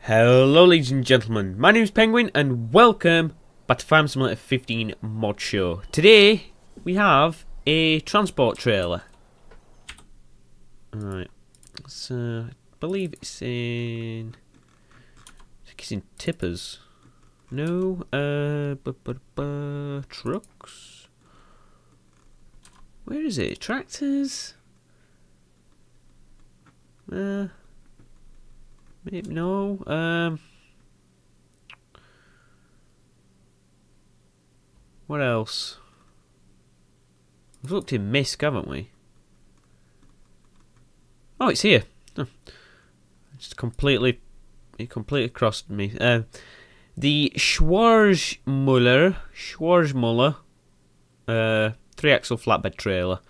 Hello ladies and gentlemen, my name is Penguin and welcome back to Farm Simulator 15 Mod Show. Today we have a transport trailer. Alright, I believe it's in... I think it's in tippers. No, trucks? Where is it? Tractors? Maybe no. What else? We've looked in MISC, haven't we? Oh, it's here. Oh. It completely crossed me. The Schwarzmuller 3-axle flatbed trailer.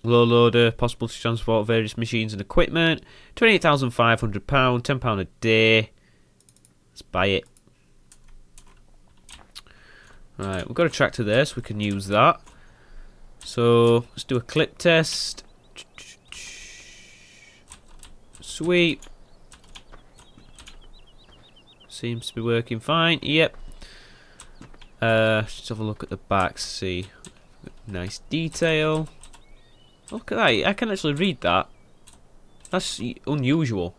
Low loader, possible to transport various machines and equipment. £28,500, £10 a day. Let's buy it. Right, we've got a tractor there, so we can use that. So let's do a clip test. Sweep. Seems to be working fine. Yep. Let's have a look at the back. See, nice detail. Look at that, I can actually read that. That's unusual.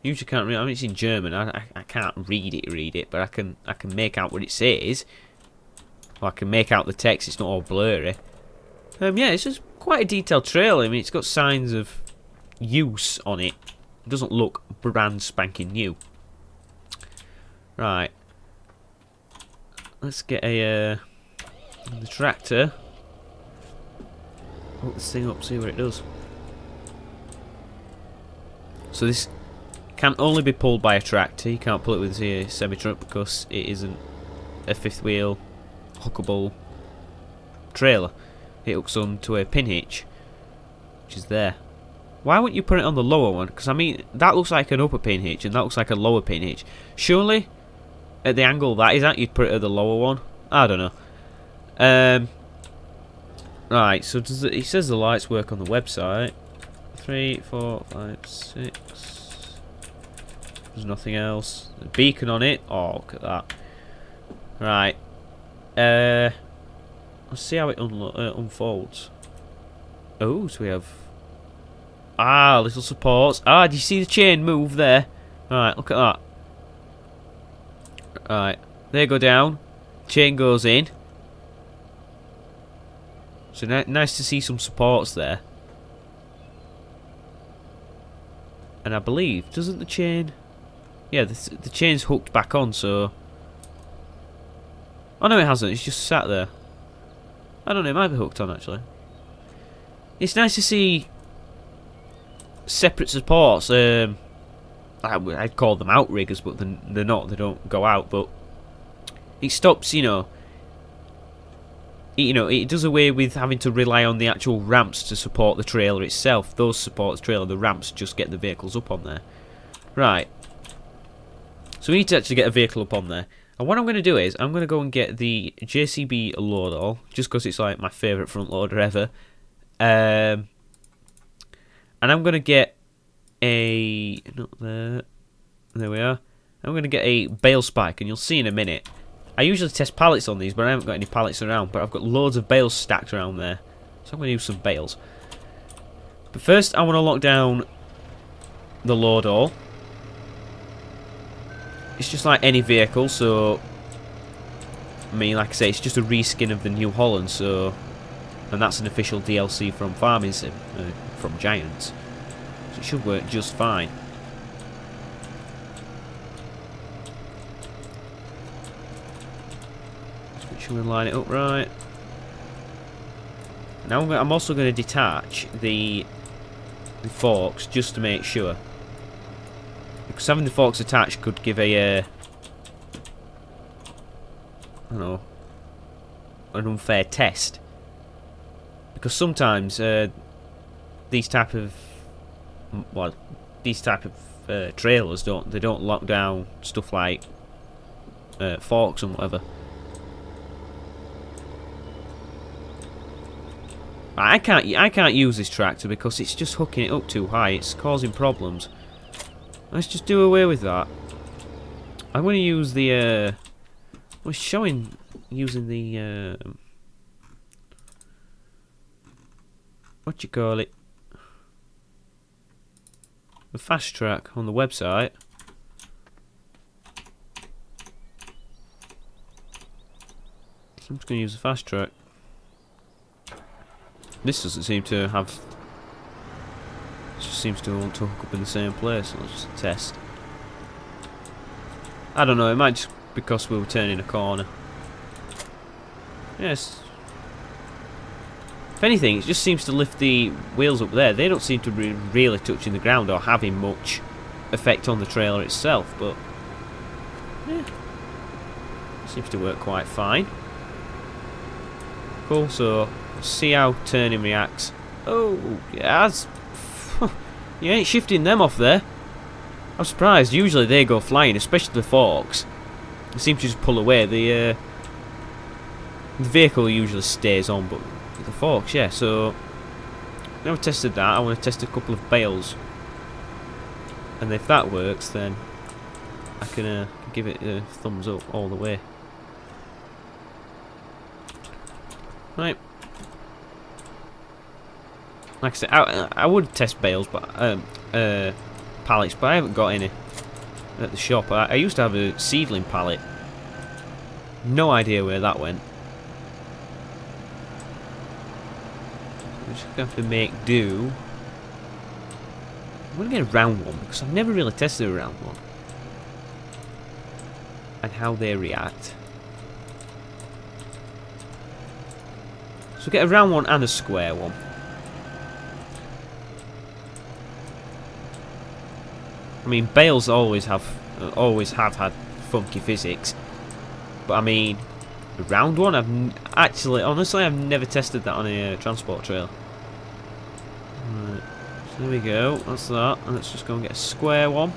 Usually can't read. I mean, it's in German. I can't read it, but I can make out what it says. Or I can make out the text. It's not all blurry. Yeah, it's just quite a detailed trailer. I mean, it's got signs of use on it. It doesn't look brand spanking new. Right. Let's get the tractor. Hook this thing up, see what it does. So this can only be pulled by a tractor. You can't pull it with a semi-truck because it isn't a fifth wheel hookable trailer. It hooks onto a pin hitch, which is there. Why wouldn't you put it on the lower one? Because I mean, that looks like an upper pin hitch and that looks like a lower pin hitch. Surely, at the angle that is at, you'd put it at the lower one. I don't know. Right, so does it says the lights work on the website. 3, 4, 5, 6. There's nothing else. A beacon on it. Oh, look at that. Right. Let's see how it unfolds. Oh, so we have little supports. Do you see the chain move there? Right, look at that. Right, they go down. Chain goes in. So nice to see some supports there. And I believe, doesn't the chain... Yeah, the chain's hooked back on, so... Oh no, it hasn't, it's just sat there. I don't know, it might be hooked on actually. It's nice to see separate supports. I'd call them outriggers, but they're not, they don't go out, but... It stops, it does away with having to rely on the actual ramps to support the trailer itself. Those support the trailer, the ramps just get the vehicles up on there. Right. So we need to actually get a vehicle up on there. And what I'm going to do is, I'm going to go and get the JCB loader, just because it's like my favourite front loader ever. And I'm going to get a... Not there. There we are. I'm going to get a bale spike, and you'll see in a minute. I usually test pallets on these, but I haven't got any pallets around. But I've got loads of bales stacked around there. So I'm going to use some bales. But first, I want to lock down the load all. It's just like any vehicle, so... I mean, like I say, it's just a reskin of the New Holland, so... And that's an official DLC from Farming Sim, from Giants. So it should work just fine. Should we line it up right? Now I'm also going to detach the forks just to make sure, because having the forks attached could give a I don't know, an unfair test, because sometimes these type of trailers don't lock down stuff like forks and whatever. I can't use this tractor because it's just hooking it up too high. It's causing problems. Let's just do away with that. I'm going to use the, we're showing using the, what you call it? The fast track on the website. So I'm just going to use the fast track. This doesn't seem to have. It just seems to want to hook up in the same place. So let's just test. I don't know. It might just be because we were turning a corner. Yes. If anything, it just seems to lift the wheels up there. They don't seem to be really touching the ground or having much effect on the trailer itself, but yeah, it seems to work quite fine. Cool, so see how turning reacts. Oh, yeah, you ain't shifting them off there. I'm surprised. Usually they go flying, especially the forks. They seem to just pull away. The vehicle usually stays on, but the forks, yeah. So never tested that. I want to test a couple of bales, and if that works, then I can give it a thumbs up all the way. Right. Like I said, I would test bales, but pallets, but I haven't got any at the shop. I used to have a seedling pallet. No idea where that went. I'm just gonna have to make do. I'm gonna get a round one because I've never really tested a round one and how they react. So get a round one and a square one. I mean, bales always have had funky physics, but I mean, a round one, honestly, I've never tested that on a transport trailer. Right, so there we go. That's that, and let's just go and get a square one.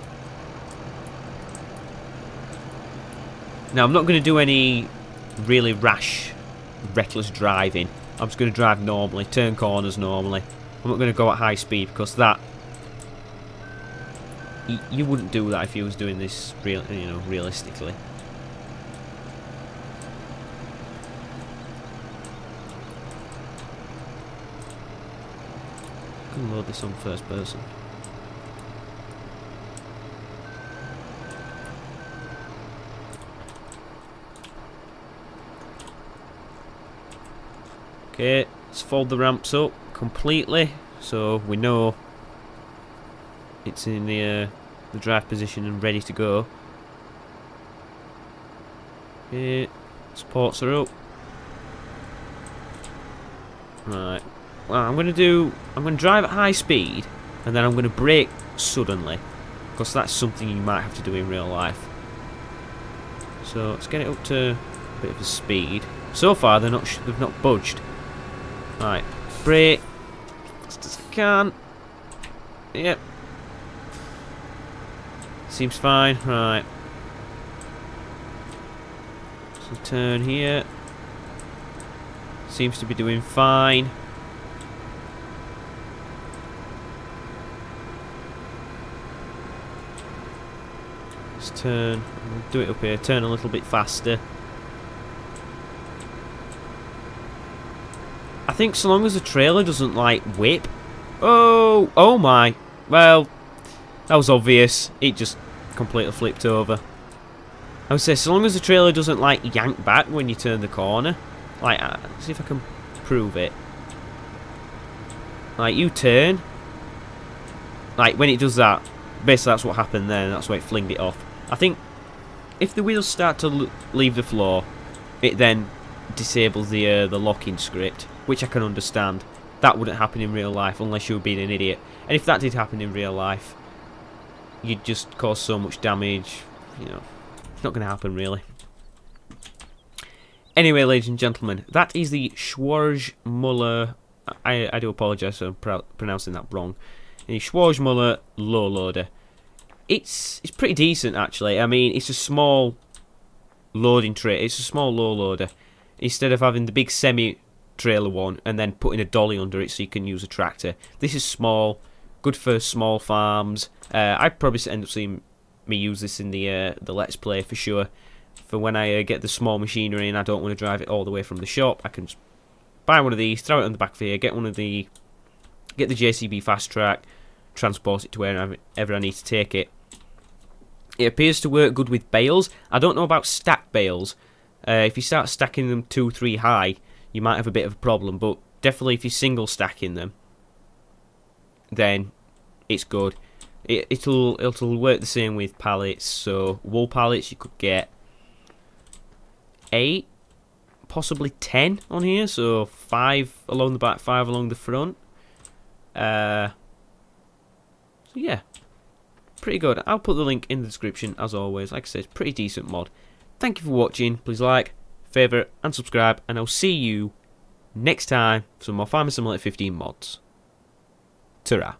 Now, I'm not going to do any really rash, reckless driving. I'm just going to drive normally, turn corners normally. I'm not going to go at high speed because that. You wouldn't do that if you was doing this realistically. I can load this on first person. Okay, let's fold the ramps up completely so we know it's in the drive position and ready to go. Okay, supports are up. Right. Well, I'm going to drive at high speed and then I'm going to brake suddenly because that's something you might have to do in real life. So let's get it up to a bit of a speed. So far they've not budged. Right, brake as fast as I can. Yep. Seems fine, right. So turn here. Seems to be doing fine. Let's turn. Do it up here. Turn a little bit faster. I think so long as the trailer doesn't like whip. Oh my. Well, that was obvious. It just completely flipped over. I would say so long as the trailer doesn't like yank back when you turn the corner. Like, see if I can prove it. Like, you turn. Like, when it does that, basically that's what happened there, and that's why it flinged it off. I think if the wheels start to leave the floor, it then disables the locking script, which I can understand. That wouldn't happen in real life unless you were being an idiot. And if that did happen in real life, you'd just cause so much damage, you know. It's not going to happen, really. Anyway, ladies and gentlemen, that is the Schwarzmuller. I do apologise for pronouncing that wrong. The Schwarzmuller low loader. It's pretty decent, actually. I mean, it's a small loading tray. It's a small low loader. Instead of having the big semi-trailer one and then putting a dolly under it so you can use a tractor, this is small, good for small farms. I'd probably end up seeing me use this in the Let's Play for sure. For when I get the small machinery and I don't want to drive it all the way from the shop, I can just buy one of these, throw it on the back of here, get the JCB fast track, transport it to wherever I need to take it. It appears to work good with bales. I don't know about stack bales. If you start stacking them 2-3 high, you might have a bit of a problem, but definitely if you're single stacking them, then it's good. It'll work the same with pallets. So wool pallets, you could get 8, possibly 10 on here. So 5 along the back, 5 along the front. So yeah, pretty good. I'll put the link in the description as always. Like I said, it's pretty decent mod. Thank you for watching. Please like, favourite and subscribe, and I'll see you next time for some more Farming Simulator 15 mods. Ta-ra.